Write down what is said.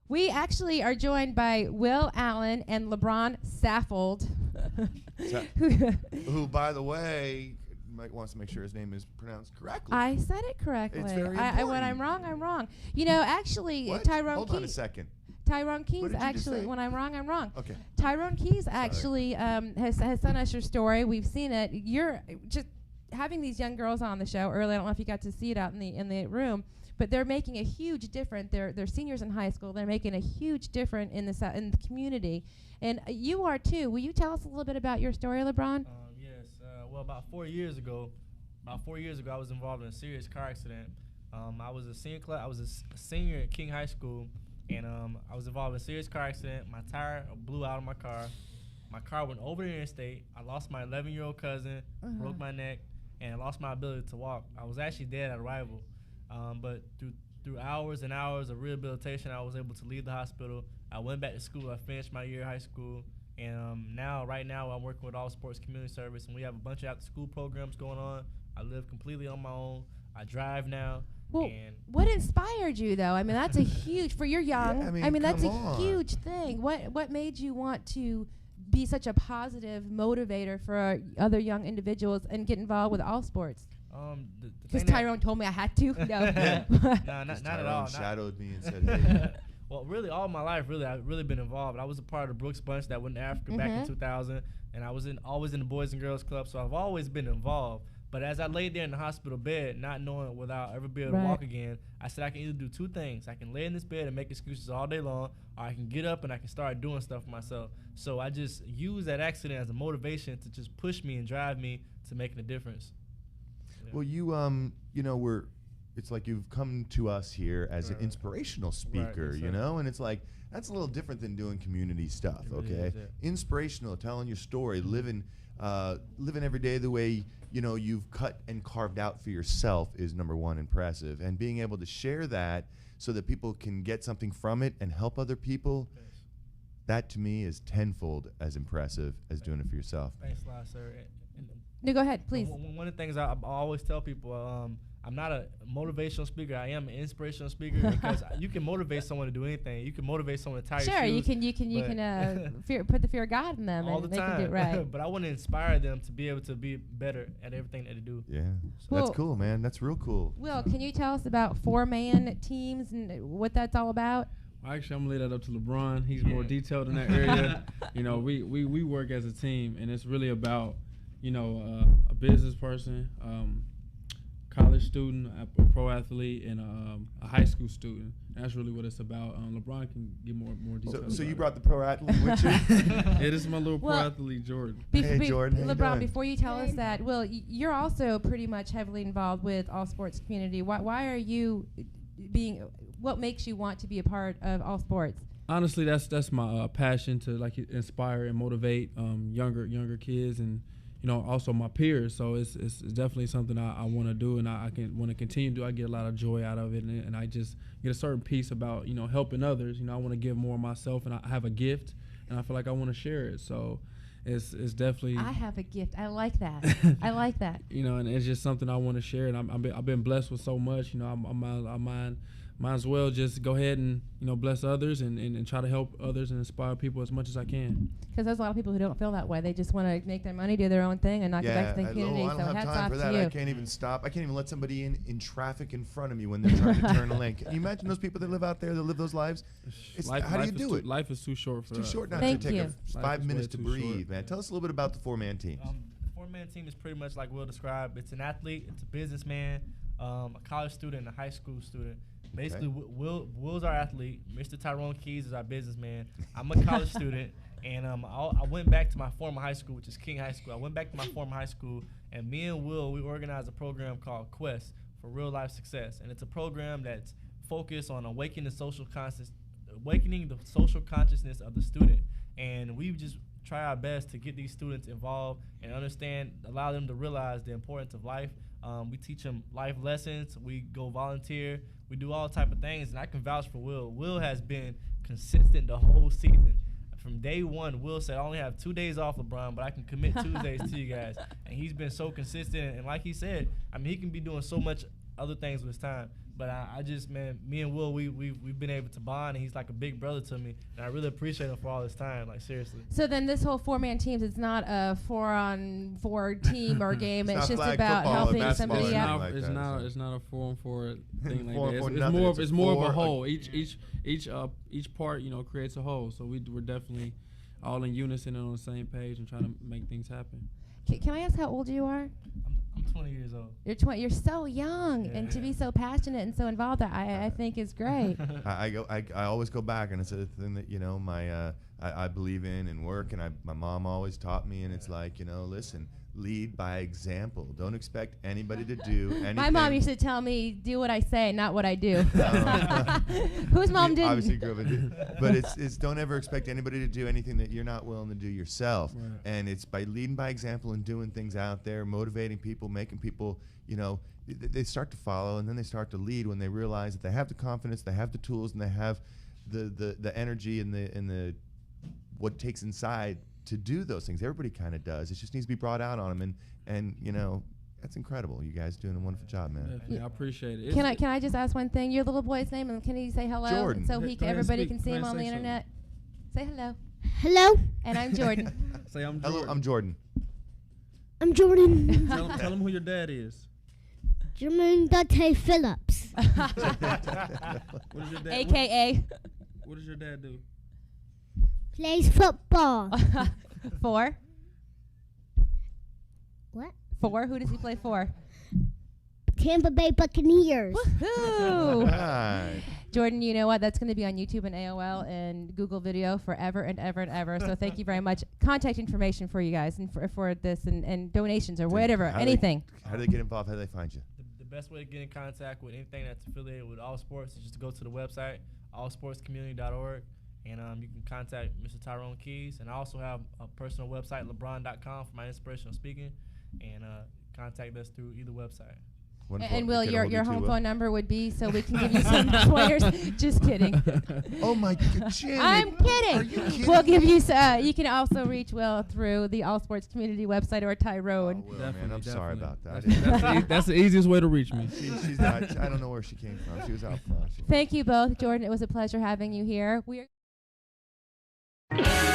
We actually are joined by Will Allen and LeBron Saffold. Who, by the way, Mike wants to make sure his name is pronounced correctly. I said it correctly. It's very important. When I'm wrong, I'm wrong. You know, actually, What? Tyrone Hold Keys. on a second. Tyrone Keys What did you just actually. say? When I'm wrong, I'm wrong. Okay. Tyrone Keys actually has sent us your story. We've seen it. You're just having these young girls on the show early. I don't know if you got to see it out in the room, but they're making a huge difference. They're seniors in high school. They're making a huge difference in the community, and you are too. Will you tell us a little bit about your story, LeBron? Yes. Well, about 4 years ago, I was involved in a serious car accident. I was a senior at King High School, and I was involved in a serious car accident. My tire blew out of my car. My car went over the interstate. I lost my 11-year-old cousin, broke my neck, and I lost my ability to walk. I was actually dead at arrival. But through hours and hours of rehabilitation, I was able to leave the hospital. I went back to school. I finished my year of high school. And right now, I'm working with All Sports Community Service, and we have a bunch of after-school programs going on. I live completely on my own. I drive now. Well, what inspired you, though? I mean, that's a huge, for you're young. Yeah, I mean that's come a on. huge thing. What made you want to be such a positive motivator for other young individuals and get involved with all sports? Because Tyrone told me I had to. No, no, not at Tyrone all. shadowed me and said, "Hey." Well, really, all my life, I've really been involved. I was a part of the Brooks Bunch that went to Africa back in 2000, and I was always in the Boys and Girls Club, so I've always been involved. But as I laid there in the hospital bed, not knowing whether I'll ever be able to walk again, I said I can either do two things. I can lay in this bed and make excuses all day long, or I can get up and I can start doing stuff for myself. So I just use that accident as a motivation to just push me and drive me to making a difference. Yeah. Well, it's like you've come to us here as an inspirational speaker, Yes, you know, and it's like that's a little different than doing community stuff, It really okay? is, yeah. Inspirational, telling your story, living every day the way you've cut and carved out for yourself is number one, impressive, and being able to share that so that people can get something from it and help other people. Thanks. That to me is tenfold as impressive as doing it for yourself. Thanks a lot, sir. No, go ahead, please. One of the things I always tell people, I'm not a motivational speaker. I am an inspirational speaker because you can motivate someone to do anything. You can motivate someone to tie your shoes. Sure, you can put the fear of God in them all and the they time. can do it right. But I want to inspire them to be able to be better at everything that they do. Yeah, Well- that's cool, man. That's real cool. Will, can you tell us about 4-man teams and what that's all about? Well, actually, I'm gonna lay that up to LeBron. He's more detailed in that area. We work as a team, and it's really about a business person, college student, a pro athlete, and a high school student. And that's really what it's about. LeBron can give more details. So you about brought the pro athlete with you? it. Yeah, this is my little pro Well, athlete, Jordan. Hey, Jordan, how you LeBron, doing? before you tell us that, Will, you're also pretty much heavily involved with all sports community. Why are you what makes you want to be a part of all sports? Honestly, that's my passion to inspire and motivate younger kids and also my peers. So it's definitely something I want to do, and I can want to continue to do. I get a lot of joy out of it, and I just get a certain piece about helping others. I want to give more of myself, and I have a gift, and I feel like I want to share it. So it's definitely. I have a gift. I like that. I like that. And it's just something I want to share, and I've been blessed with so much. I might as well just go ahead and bless others and try to help others and inspire people as much as I can. Because there's a lot of people who don't feel that way. They just want to make their money, do their own thing, and not get back to the community. I don't So have hats time off for that. to you. I can't even stop. I can't even let somebody in traffic in front of me when they're trying to turn a lane. Can you imagine those people that live out there that live those lives? How do you do it? Life is too short for It's too short not Thank to take you. 5 Life is minutes way to too breathe, short. man. Tell us a little bit about the 4-man teams. The 4-man team is pretty much like Will described. It's an athlete, it's a businessman, a college student, and a high school student. Basically, Will's our athlete. Mr. Tyrone Keys is our businessman. I'm a college student, and I went back to my former high school, which is King High School. I went back to my former high school, and me and Will, we organized a program called Quest for Real Life Success, and it's a program that's focused on awakening the social consciousness of the student. And we just try our best to get these students involved and allow them to realize the importance of life. We teach them life lessons. We go volunteer. We do all type of things, and I can vouch for Will. Will has been consistent the whole season. From day one, Will said, I only have 2 days off, LeBron, but I can commit Tuesdays to you guys. And he's been so consistent, and like he said, he can be doing so much other things with his time. But I just, man, me and Will, we've been able to bond, and he's like a big brother to me, and I really appreciate him for all this time, like seriously. So then this whole 4-man teams, it's not a 4-on-4 team or game. It's just about helping somebody out. Like it's that, not so. it's not a 4-on-4 thing like 4 that. for It's nothing, more it's it's a more of a four, whole. Each part, you know, creates a whole. So we're definitely all in unison and on the same page and trying to make things happen. Can I ask how old you are? I'm 20 years old. You're 20. You're so young, Yeah. and to be so passionate and so involved, I think is great. I always go back, and it's a thing that, you know, I believe in and work, and my mom always taught me, and it's like, you know, listen, lead by example. Don't expect anybody to do anything. My mom used to tell me, do what I say, not what I do. Whose mom didn't? Obviously grew up in but it's don't ever expect anybody to do anything that you're not willing to do yourself. Right. And it's by leading by example and doing things out there, motivating people, making people, you know, they start to follow, and then they start to lead when they realize that they have the confidence, they have the tools, and they have the energy and the what takes inside to do those things. Everybody kind of does. It just needs to be brought out on them, and you know, that's incredible. You guys doing a wonderful job, man. Definitely, I appreciate it. Can I just ask one thing? Your little boy's name, and can he say hello? Jordan. So Go everybody ahead, can see speak. him Go on the ahead, say internet. Say hello. Hello, And I'm Jordan. Say I'm Hello, Jordan. I'm Jordan. I'm Jordan. Tell him who your dad is. Jermaine Dante Phillips. What does your dad? AKA What does your dad do? Plays football. 4. What? 4. Who does he play for? Tampa Bay Buccaneers. Woohoo! Hi. Jordan, you know what? That's going to be on YouTube and AOL and Google Video forever and ever and ever. So thank you very much. Contact information for you guys and for this and donations or whatever, How do anything. How do they get involved? How do they find you? The best way to get in contact with anything that's affiliated with all sports is just to go to the website, allsportscommunity.org, and you can contact Mr. Tyrone Keys. And I also have a personal website, lebron.com, for my inspirational speaking, and contact us through either website. And Will, your home phone number would be so we can give you some pointers. Just kidding. Oh my God, Janet. I'm kidding. Are you kidding? We'll give you. You can also reach Will through the All Sports Community website or Tyrone. Oh, Will, man, I'm sorry about that. That's the easiest way to reach me. She's not. I don't know where she came from. She was out front. Thank you both, Jordan. It was a pleasure having you here. We are